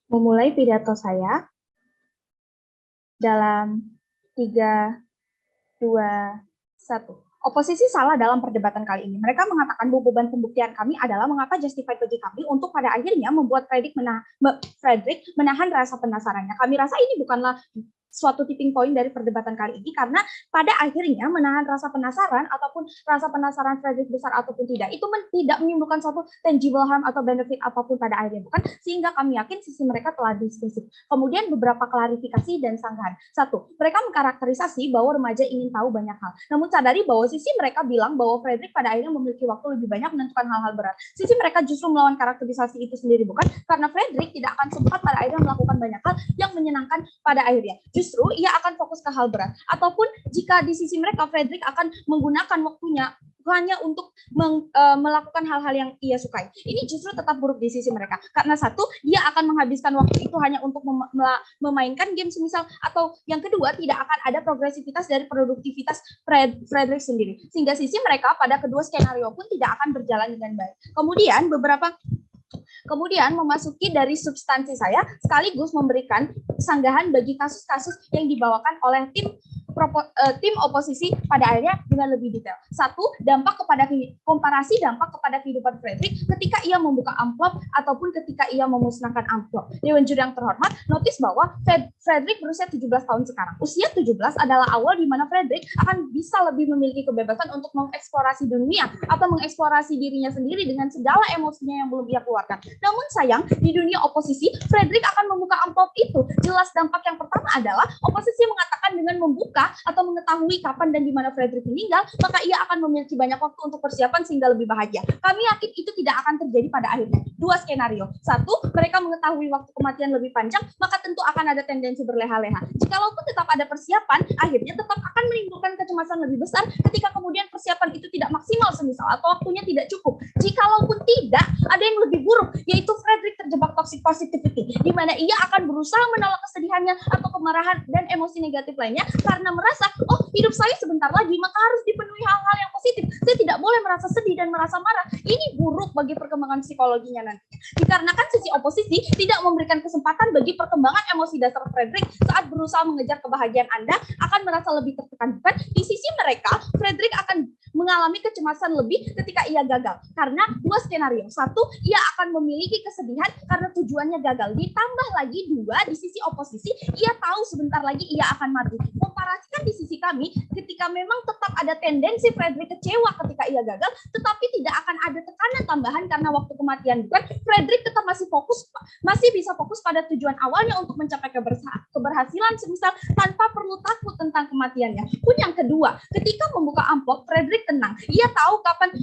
Memulai pidato saya dalam 3, 2, 1. Oposisi salah dalam perdebatan kali ini. Mereka mengatakan bahwa beban pembuktian kami adalah mengapa justified bagi kami untuk pada akhirnya membuat Fredrik menahan rasa penasarannya. Kami rasa ini bukanlah suatu tipping point dari perdebatan kali ini, karena pada akhirnya menahan rasa penasaran ataupun rasa penasaran Fredrik besar ataupun tidak, itu tidak menimbulkan suatu tangible harm atau benefit apapun pada akhirnya, bukan, sehingga kami yakin sisi mereka telah diskusi. Kemudian beberapa klarifikasi dan sanggahan. Satu, mereka mengkarakterisasi bahwa remaja ingin tahu banyak hal, namun sadari bahwa sisi mereka bilang bahwa Fredrik pada akhirnya memiliki waktu lebih banyak menentukan hal-hal berat. Sisi mereka justru melawan karakterisasi itu sendiri, bukan, karena Fredrik tidak akan sempat pada akhirnya melakukan banyak hal yang menyenangkan pada akhirnya. Justru ia akan fokus ke hal berat. Ataupun jika di sisi mereka Fredrik akan menggunakan waktunya hanya untuk melakukan hal-hal yang ia sukai. Ini justru tetap buruk di sisi mereka. Karena satu, dia akan menghabiskan waktu itu hanya untuk memainkan game semisal, atau yang kedua, tidak akan ada progresivitas dari produktivitas Fredrik sendiri. Sehingga sisi mereka pada kedua skenario pun tidak akan berjalan dengan baik. Kemudian memasuki dari substansi saya, sekaligus memberikan sanggahan bagi kasus-kasus yang dibawakan oleh tim oposisi pada akhirnya dengan lebih detail. Satu, komparasi dampak kepada kehidupan Fredrik ketika ia membuka amplop ataupun ketika ia memusnahkan amplop. Dewan juri yang terhormat, notis bahwa Fredrik berusia 17 tahun sekarang. Usia 17 adalah awal di mana Fredrik akan bisa lebih memiliki kebebasan untuk mengeksplorasi dunia atau mengeksplorasi dirinya sendiri dengan segala emosinya yang belum ia keluarkan. Namun sayang, di dunia oposisi, Fredrik akan membuka amplop itu. Jelas dampak yang pertama adalah oposisi mengatakan dengan membuka atau mengetahui kapan dan di mana Fredrik meninggal, maka ia akan memiliki banyak waktu untuk persiapan sehingga lebih bahagia. Kami yakin itu tidak akan terjadi pada akhirnya. Dua skenario. Satu, mereka mengetahui waktu kematian lebih panjang, maka tentu akan ada tendensi berleha-leha. Jikalaupun tetap ada persiapan, akhirnya tetap akan menimbulkan kecemasan lebih besar ketika kemudian persiapan itu tidak maksimal semisal atau waktunya tidak cukup. Jikalaupun tidak, ada yang lebih buruk, yaitu Fredrik terjebak toxic positivity, di mana ia akan berusaha menolak kesedihannya atau kemarahan dan emosi negatif lainnya karena merasa, oh hidup saya sebentar lagi, maka harus dipenuhi hal-hal yang positif. Saya tidak boleh merasa sedih dan merasa marah. Ini buruk bagi perkembangan psikologinya nantinya. Dikarenakan sisi oposisi tidak memberikan kesempatan bagi perkembangan emosi dasar Fredrik saat berusaha mengejar kebahagiaan Anda akan merasa lebih tertekan. Bukan, di sisi mereka, Fredrik akan mengalami kecemasan lebih ketika ia gagal. Karena dua skenario. Satu, ia akan memiliki kesedihan karena tujuannya gagal. Ditambah lagi dua, di sisi oposisi, ia tahu sebentar lagi ia akan mati. Komparasikan di sisi kami, ketika memang tetap ada tendensi Fredrik kecewa ketika ia gagal, tetapi tidak akan ada tekanan tambahan karena waktu kematian. Bukan, Fredrik tetap masih bisa fokus pada tujuan awalnya untuk mencapai keberhasilan semisal tanpa perlu takut tentang kematiannya. Pun yang kedua, ketika membuka amplop, Fredrik tenang. Ia tahu kapan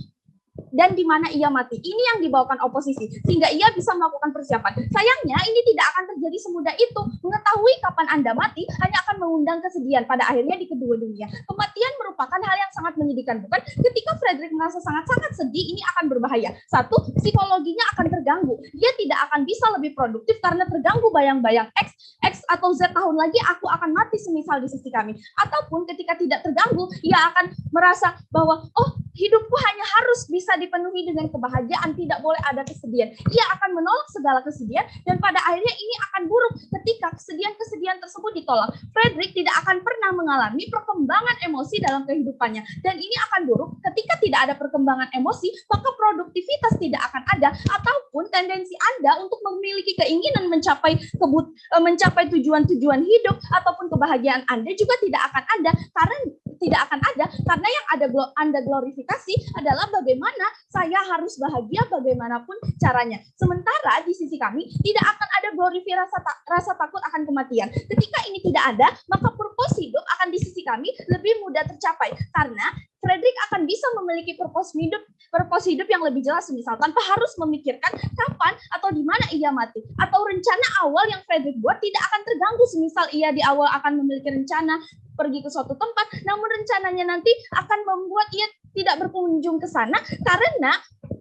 dan di mana ia mati. Ini yang dibawakan oposisi, sehingga ia bisa melakukan persiapan. Sayangnya, ini tidak akan terjadi semudah itu. Mengetahui kapan Anda mati hanya akan mengundang kesedihan pada akhirnya di kedua dunia. Kematian merupakan hal yang sangat menyedihkan, bukan? Ketika Fredrik merasa sangat-sangat sedih, ini akan berbahaya. Satu, psikologinya akan terganggu. Dia tidak akan bisa lebih produktif karena terganggu bayang-bayang X atau Z tahun lagi aku akan mati semisal di sisi kami. Ataupun ketika tidak terganggu, ia akan merasa bahwa, oh, hidupku hanya harus bisa dipenuhi dengan kebahagiaan, tidak boleh ada kesedihan. Ia akan menolak segala kesedihan dan pada akhirnya ini akan buruk ketika kesedihan-kesedihan tersebut ditolak. Fredrik tidak akan pernah mengalami perkembangan emosi dalam kehidupannya dan ini akan buruk ketika tidak ada perkembangan emosi, maka produktivitas tidak akan ada ataupun tendensi Anda untuk memiliki keinginan mencapai tujuan-tujuan hidup ataupun kebahagiaan Anda juga tidak akan ada karena yang Anda glorifikasi adalah bagaimana saya harus bahagia bagaimanapun caranya. Sementara di sisi kami tidak akan ada glorifikasi rasa takut akan kematian. Ketika ini tidak ada, maka purpose hidup akan di sisi kami lebih mudah tercapai karena Fredrik akan bisa memiliki purpose hidup yang lebih jelas, misal tanpa harus memikirkan kapan atau di mana ia mati. Atau rencana awal yang Fredrik buat tidak akan terganggu, semisal ia di awal akan memiliki rencana pergi ke suatu tempat, namun rencananya nanti akan membuat ia tidak berkunjung ke sana karena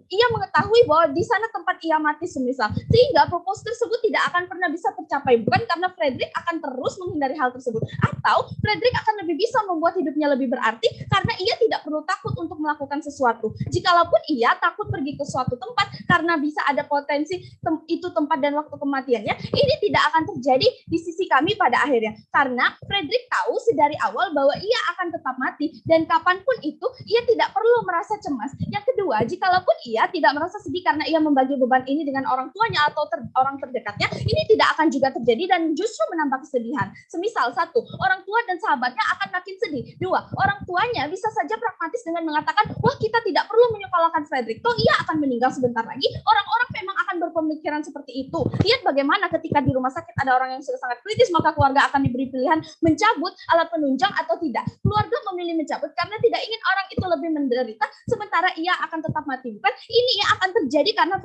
ia mengetahui bahwa di sana tempat ia mati semisal, sehingga propose tersebut tidak akan pernah bisa tercapai, bukan karena Frederick akan terus menghindari hal tersebut, atau Frederick akan lebih bisa membuat hidupnya lebih berarti karena ia tidak perlu takut untuk melakukan sesuatu. Jikalaupun ia takut pergi ke suatu tempat karena bisa ada potensi itu tempat dan waktu kematiannya, ini tidak akan terjadi di sisi kami pada akhirnya, karena Frederick tahu sedari awal bahwa ia akan tetap mati, dan kapanpun itu ia tidak perlu merasa cemas. Yang kedua, jikalaupun ia tidak merasa sedih karena ia membagi beban ini dengan orang tuanya atau orang terdekatnya, ini tidak akan juga terjadi dan justru menambah kesedihan. Semisal, satu, orang tua dan sahabatnya akan makin sedih. Dua, orang tuanya bisa saja pragmatis dengan mengatakan, wah kita tidak perlu menyekolahkan Frederick, toh ia akan meninggal sebentar lagi. Orang-orang memang akan berpemikiran seperti itu. Lihat bagaimana ketika di rumah sakit ada orang yang sudah sangat kritis, maka keluarga akan diberi pilihan mencabut alat penunjang atau tidak. Keluarga memilih mencabut karena tidak ingin orang itu lebih menderita, sementara ia akan tetap mati. Bukan? Ini yang akan terjadi karena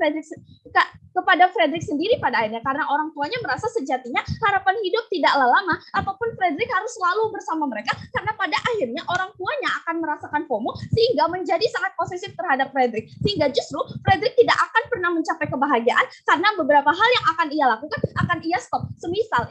kepada Frederick sendiri pada akhirnya, karena orang tuanya merasa sejatinya harapan hidup tidaklah lama, apapun Frederick harus selalu bersama mereka, karena pada akhirnya orang tuanya akan merasakan FOMO sehingga menjadi sangat posesif terhadap Frederick, sehingga justru Frederick tidak akan pernah mencapai kebahagiaan karena beberapa hal yang akan ia lakukan akan ia stop. Semisal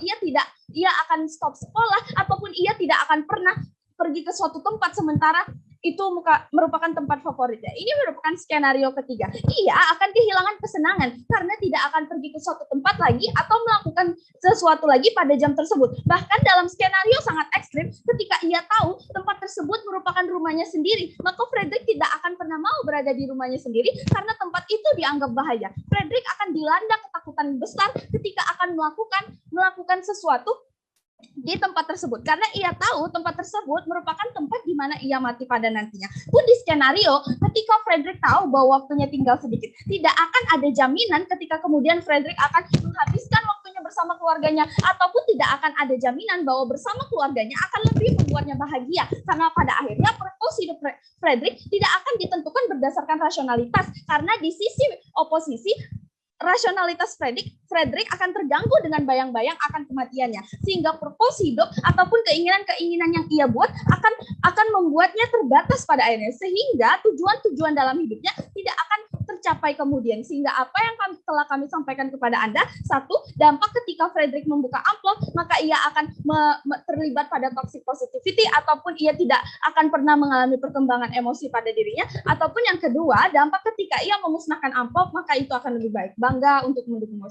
ia akan stop sekolah, ataupun ia tidak akan pernah pergi ke suatu tempat sementara itu merupakan tempat favoritnya. Ini merupakan skenario ketiga. Ia akan kehilangan kesenangan karena tidak akan pergi ke suatu tempat lagi atau melakukan sesuatu lagi pada jam tersebut. Bahkan dalam skenario sangat ekstrim, ketika ia tahu tempat tersebut merupakan rumahnya sendiri, maka Frederick tidak akan pernah mau berada di rumahnya sendiri karena tempat itu dianggap bahaya. Frederick akan dilanda ketakutan besar ketika akan melakukan sesuatu di tempat tersebut, karena ia tahu tempat tersebut merupakan tempat di mana ia mati pada nantinya. Pun di skenario, ketika Frederick tahu bahwa waktunya tinggal sedikit, tidak akan ada jaminan ketika kemudian Frederick akan menghabiskan waktunya bersama keluarganya, ataupun tidak akan ada jaminan bahwa bersama keluarganya akan lebih membuatnya bahagia, karena pada akhirnya purpose hidup Frederick tidak akan ditentukan berdasarkan rasionalitas, karena di sisi oposisi rasionalitas Frederick akan terganggu dengan bayang-bayang akan kematiannya, sehingga purpose hidup ataupun keinginan-keinginan yang ia buat akan membuatnya terbatas pada akhirnya, sehingga tujuan-tujuan dalam hidupnya tidak akan tercapai kemudian. Sehingga apa yang telah kami sampaikan kepada Anda, satu, dampak ketika Frederick membuka amplop, maka ia akan terlibat pada toxic positivity, ataupun ia tidak akan pernah mengalami perkembangan emosi pada dirinya, ataupun yang kedua, dampak ketika ia memusnahkan amplop, maka itu akan lebih baik. Bangga untuk mendukung